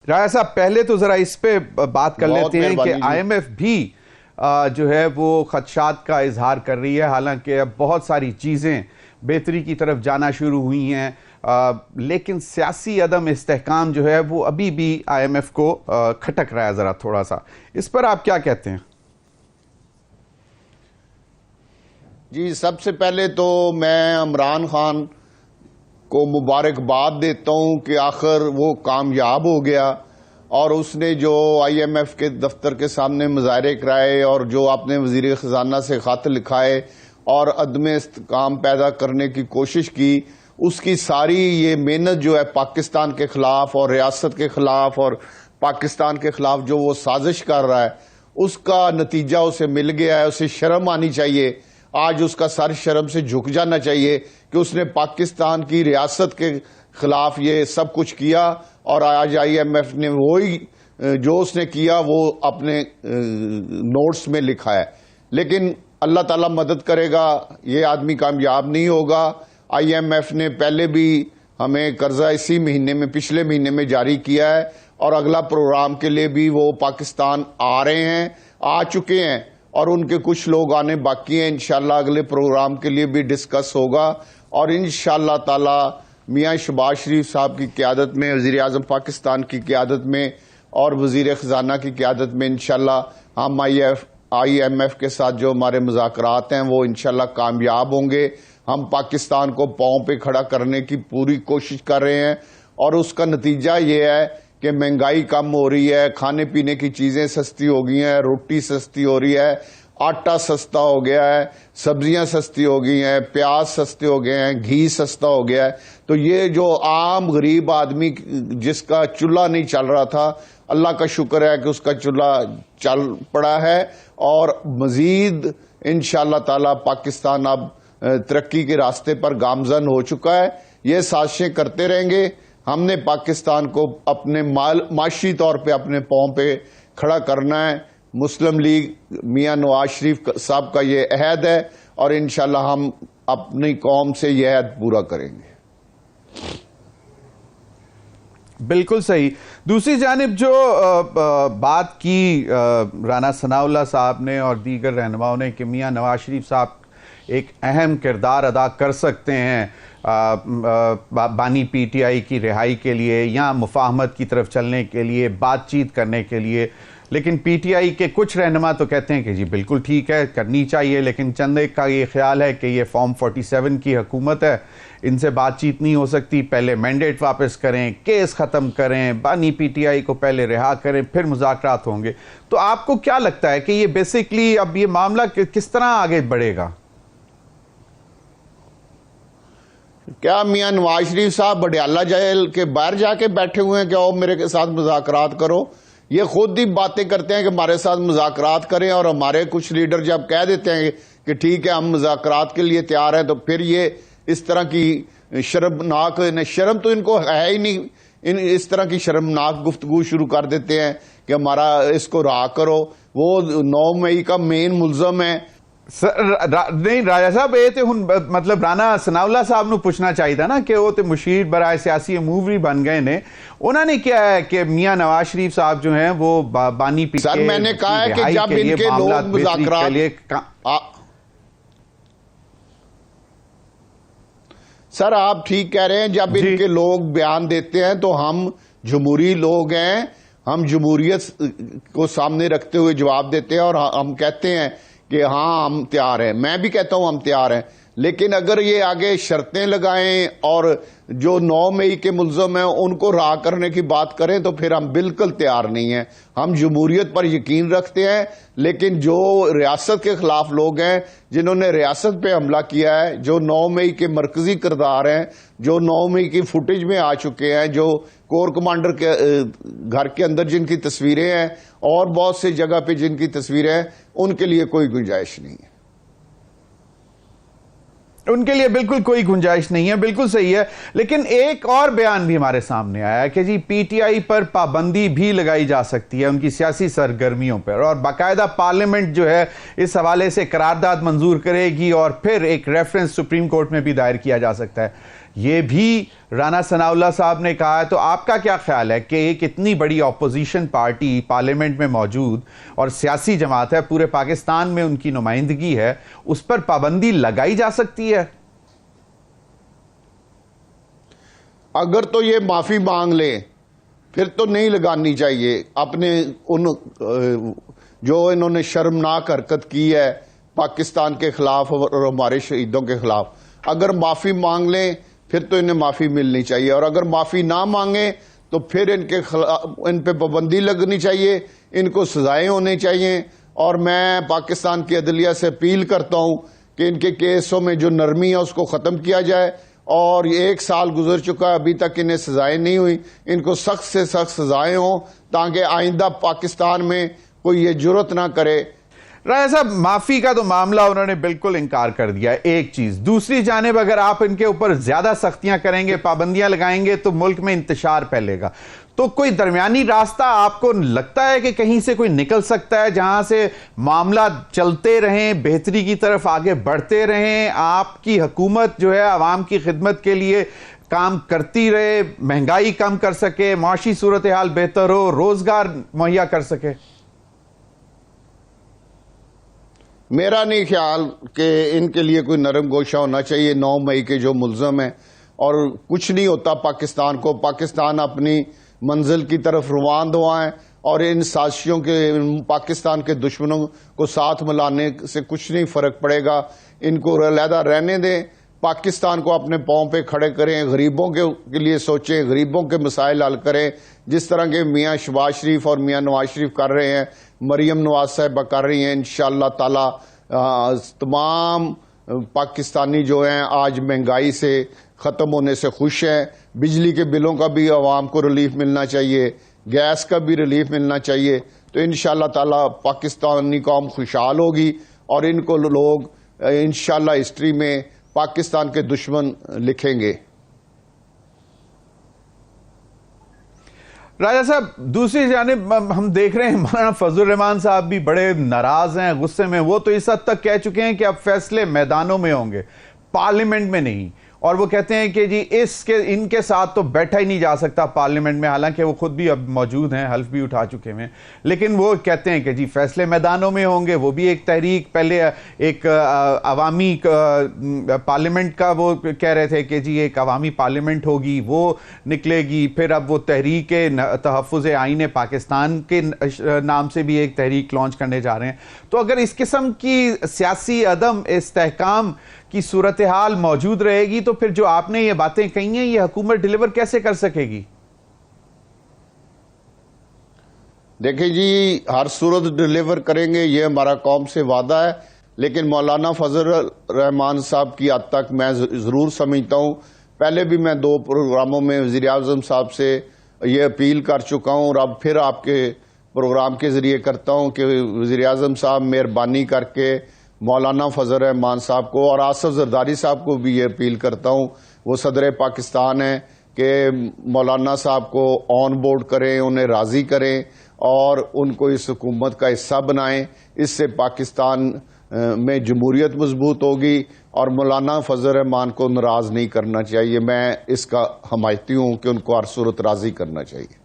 राय साहब, पहले तो जरा इस पे बात कर लेते हैं कि आईएमएफ भी जो है वो खदशात का इजहार कर रही है। हालांकि अब बहुत सारी चीज़ें बेहतरी की तरफ जाना शुरू हुई हैं, लेकिन सियासी अदम इस्तेहकाम जो है वो अभी भी आईएमएफ को खटक रहा है ज़रा थोड़ा सा। इस पर आप क्या कहते हैं? जी, सबसे पहले तो मैं इमरान खान को मुबारकबाद देता हूं कि आखिर वो कामयाब हो गया और उसने जो आईएमएफ के दफ्तर के सामने मुजाहरे कराए और जो आपने वजीर खजाना से खत लिखाए और अदम इस्तेहकाम पैदा करने की कोशिश की, उसकी सारी ये मेहनत जो है पाकिस्तान के खिलाफ और रियासत के खिलाफ और पाकिस्तान के खिलाफ जो वो साजिश कर रहा है, उसका नतीजा उसे मिल गया है। उसे शर्म आनी चाहिए, आज उसका सर शर्म से झुक जाना चाहिए कि उसने पाकिस्तान की रियासत के खिलाफ ये सब कुछ किया और आज आईएमएफ ने वही जो उसने किया वो अपने नोट्स में लिखा है। लेकिन अल्लाह ताला मदद करेगा, ये आदमी कामयाब नहीं होगा। आईएमएफ ने पहले भी हमें कर्जा इसी महीने में, पिछले महीने में जारी किया है और अगला प्रोग्राम के लिए भी वो पाकिस्तान आ रहे हैं, आ चुके हैं और उनके कुछ लोग आने बाकी हैं। इंशाल्लाह अगले प्रोग्राम के लिए भी डिस्कस होगा और इंशाल्लाह ताला मियां शहबाज शरीफ साहब की क़यादत में, वज़ीर आज़म पाकिस्तान की क़यादत में और वज़ीर ख़जाना की क़यादत में इंशाल्लाह हम आईएमएफ के साथ जो हमारे मुज़ाकरात हैं वो इंशाल्लाह कामयाब होंगे। हम पाकिस्तान को पांव पे खड़ा करने की पूरी कोशिश कर रहे हैं और उसका नतीजा ये है कि महंगाई कम हो रही है, खाने पीने की चीजें सस्ती हो गई हैं, रोटी सस्ती हो रही है, आटा सस्ता हो गया है, सब्जियां सस्ती हो गई हैं, प्याज सस्ते हो गए हैं, घी सस्ता हो गया है। तो ये जो आम गरीब आदमी जिसका चूल्हा नहीं चल रहा था, अल्लाह का शुक्र है कि उसका चूल्हा चल पड़ा है और मजीद इंशाअल्लाह ताला पाकिस्तान अब तरक्की के रास्ते पर गामजन हो चुका है। ये साजिशें करते रहेंगे। हमने पाकिस्तान को अपने माशी तौर पे अपने पांव पे खड़ा करना है। मुस्लिम लीग मियां नवाज शरीफ साहब का ये अहद है और इंशाल्लाह हम अपनी कौम से यह अहद पूरा करेंगे। बिल्कुल सही। दूसरी जानिब जो बात की राना सनाउल्लाह साहब ने और दीगर रहनुमाओं ने कि मियां नवाज शरीफ साहब एक अहम किरदार अदा कर सकते हैं बानी पीटीआई की रिहाई के लिए या मुफाहमत की तरफ चलने के लिए, बातचीत करने के लिए, लेकिन पीटीआई के कुछ रहनुमा तो कहते हैं कि जी बिल्कुल ठीक है, करनी चाहिए, लेकिन चंद एक का ये ख्याल है कि ये फॉर्म 47 की हुकूमत है, इनसे बातचीत नहीं हो सकती, पहले मैंडेट वापस करें, केस ख़त्म करें, बानी पीटीआई को पहले रिहा करें, फिर मुज़ाकरात होंगे। तो आपको क्या लगता है कि ये बेसिकली अब ये मामला किस तरह आगे बढ़ेगा? क्या मियां नवाज शरीफ साहब बडियाला जेल के बाहर जाके बैठे हुए हैं कि आओ मेरे के साथ मुज़ाकरात करो? ये खुद ही बातें करते हैं कि हमारे साथ मुज़ाकरात करें और हमारे कुछ लीडर जब कह देते हैं कि ठीक है हम मुज़ाकरात के लिए तैयार हैं, तो फिर ये इस तरह की शर्मनाक, शर्म तो इनको है ही नहीं, इस तरह की शर्मनाक गुफ्तगू शुरू कर देते हैं कि हमारा इसको रहा करो। वो 9 मई का मेन मुल्ज़म है। नहीं राजा साहब, ये तो मतलब राना सनाउल्लाह साहब ਨੂੰ ਪੁੱਛਣਾ ਚਾਹੀਦਾ ਨਾ कि वो तो मुशीर बराए सियासी मूवरी बन गए ने। उन्होंने क्या है कि मियां नवाज शरीफ साहब जो हैं वो बानी पी सर मैंने कहा है कि जब इनके लोग मुज़ाकरात, सर आप ठीक कह रहे हैं, जब इनके लोग बयान देते हैं तो हम जमहूरी लोग हैं, हम जमहूरियत को सामने रखते हुए जवाब देते हैं और हम कहते हैं कि हाँ हम तैयार हैं। मैं भी कहता हूं हम तैयार हैं, लेकिन अगर ये आगे शर्तें लगाएं और जो 9 मई के मुल्ज़म हैं उनको रहा करने की बात करें तो फिर हम बिल्कुल तैयार नहीं हैं। हम जमहूरियत पर यकीन रखते हैं, लेकिन जो रियासत के खिलाफ लोग हैं, जिन्होंने रियासत पे हमला किया है, जो 9 मई के मरकजी किरदार हैं, जो 9 मई की फुटेज में आ चुके हैं, जो कोर कमांडर के घर के अंदर जिनकी तस्वीरें हैं और बहुत सी जगह पे जिनकी तस्वीरें हैं, उनके लिए कोई गुंजाइश नहीं है। उनके लिए बिल्कुल कोई गुंजाइश नहीं है, बिल्कुल सही है। लेकिन एक और बयान भी हमारे सामने आया कि जी पीटीआई पर पाबंदी भी लगाई जा सकती है उनकी सियासी सरगर्मियों पर, और बाकायदा पार्लियामेंट जो है इस हवाले से करारदाद मंजूर करेगी और फिर एक रेफरेंस सुप्रीम कोर्ट में भी दायर किया जा सकता है। ये भी राना सनाउल्लाह साहब ने कहा है। तो आपका क्या ख्याल है कि एक इतनी बड़ी ऑपोजिशन पार्टी पार्लियामेंट में मौजूद और सियासी जमात है, पूरे पाकिस्तान में उनकी नुमाइंदगी है, उस पर पाबंदी लगाई जा सकती है? अगर तो ये माफी मांग ले फिर तो नहीं लगानी चाहिए। अपने उन जो इन्होंने शर्मनाक हरकत की है पाकिस्तान के खिलाफ और हमारे शहीदों के खिलाफ, अगर माफी मांग लें फिर तो इन्हें माफी मिलनी चाहिए, और अगर माफी ना मांगे तो फिर इन पे पाबंदी लगनी चाहिए, इनको सजाएं होनी चाहिए। और मैं पाकिस्तान की अदलिया से अपील करता हूं कि इनके केसों में जो नरमी है उसको खत्म किया जाए। और ये 1 साल गुजर चुका है, अभी तक इन्हें सजाएं नहीं हुई, इनको सख्त से सख्त सजाएं हों ताकि आइंदा पाकिस्तान में कोई ये जुर्रत ना करे। राजा साहब, माफी का तो मामला उन्होंने बिल्कुल इनकार कर दिया, एक चीज। दूसरी जानिब अगर आप इनके ऊपर ज्यादा सख्तियां करेंगे, पाबंदियां लगाएंगे, तो मुल्क में इंतशार फैलेगा। तो कोई दरमियानी रास्ता आपको लगता है कि कहीं से कोई निकल सकता है जहां से मामला चलते रहें, बेहतरी की तरफ आगे बढ़ते रहें, आपकी हुकूमत जो है आवाम की खिदमत के लिए काम करती रहे, महंगाई कम कर सके, माशी सूरत हाल बेहतर हो, रोजगार मुहैया कर सके? मेरा नहीं ख्याल कि इनके लिए कोई नरम गोशा होना चाहिए। 9 मई के जो मुल्ज़म हैं, और कुछ नहीं होता पाकिस्तान को। पाकिस्तान अपनी मंजिल की तरफ रवान हुआ है, और इन साजिशों के, पाकिस्तान के दुश्मनों को साथ मिलाने से कुछ नहीं फर्क पड़ेगा। इनको अलहदा रहने दें, पाकिस्तान को अपने पांव पे खड़े करें, गरीबों के लिए सोचें, गरीबों के मसाइल हल करें, जिस तरह के मियाँ शहबाज शरीफ और मियाँ नवाज शरीफ कर रहे हैं, मरियम नवाज साहिबा कर रही हैं। इंशाअल्लाह ताला तमाम पाकिस्तानी जो हैं आज महंगाई से ख़त्म होने से खुश हैं। बिजली के बिलों का भी आवाम को रिलीफ मिलना चाहिए, गैस का भी रिलीफ मिलना चाहिए। तो इंशाअल्लाह ताला पाकिस्तानी कौम खुशहाल होगी, और इनको लोग इंशाअल्लाह हिस्ट्री में पाकिस्तान के दुश्मन लिखेंगे। राजा साहब, दूसरी जानिब हम देख रहे हैं मौलाना फजलुर रहमान साहब भी बड़े नाराज हैं, गुस्से में। वो तो इस हद तक कह चुके हैं कि अब फैसले मैदानों में होंगे, पार्लियामेंट में नहीं। और वो कहते हैं कि जी इनके साथ तो बैठा ही नहीं जा सकता पार्लियामेंट में, हालांकि वो खुद भी अब मौजूद हैं, हल्फ भी उठा चुके हैं, लेकिन वो कहते हैं कि जी फैसले मैदानों में होंगे। वो भी एक तहरीक, पहले एक अवामी पार्लियामेंट का वो कह रहे थे कि जी एक अवामी पार्लियामेंट होगी, वो निकलेगी। फिर अब वो तहरीक तहफ़्फ़ुज़ आईन पाकिस्तान के नाम से भी एक तहरीक लॉन्च करने जा रहे हैं। तो अगर इस किस्म की सियासी अदम इस्तेहकाम की सूरत हाल मौजूद रहेगी, तो फिर जो आपने ये बातें कही हैं, ये हुकूमत डिलीवर कैसे कर सकेगी? देखिए जी, हर सूरत डिलीवर करेंगे, ये हमारा कौम से वादा है। लेकिन मौलाना फजल रहमान साहब की हद तक मैं जरूर समझता हूं। पहले भी मैं 2 प्रोग्रामों में वज़ीर आज़म साहब से ये अपील कर चुका हूं, और अब फिर आपके प्रोग्राम के जरिए करता हूं कि वज़ीर आज़म साहब मेहरबानी करके मौलाना फजल रहमान साहब को और आसिफ जरदारी साहब को भी ये अपील करता हूं, वो सदर पाकिस्तान हैं, कि मौलाना साहब को ऑन बोर्ड करें, उन्हें राज़ी करें और उनको इस हुकूमत का हिस्सा बनाएं। इससे पाकिस्तान में जमहूरियत मजबूत होगी, और मौलाना फजल रहमान को नाराज़ नहीं करना चाहिए। मैं इसका हमायती हूं कि उनको हर सूरत राज़ी करना चाहिए।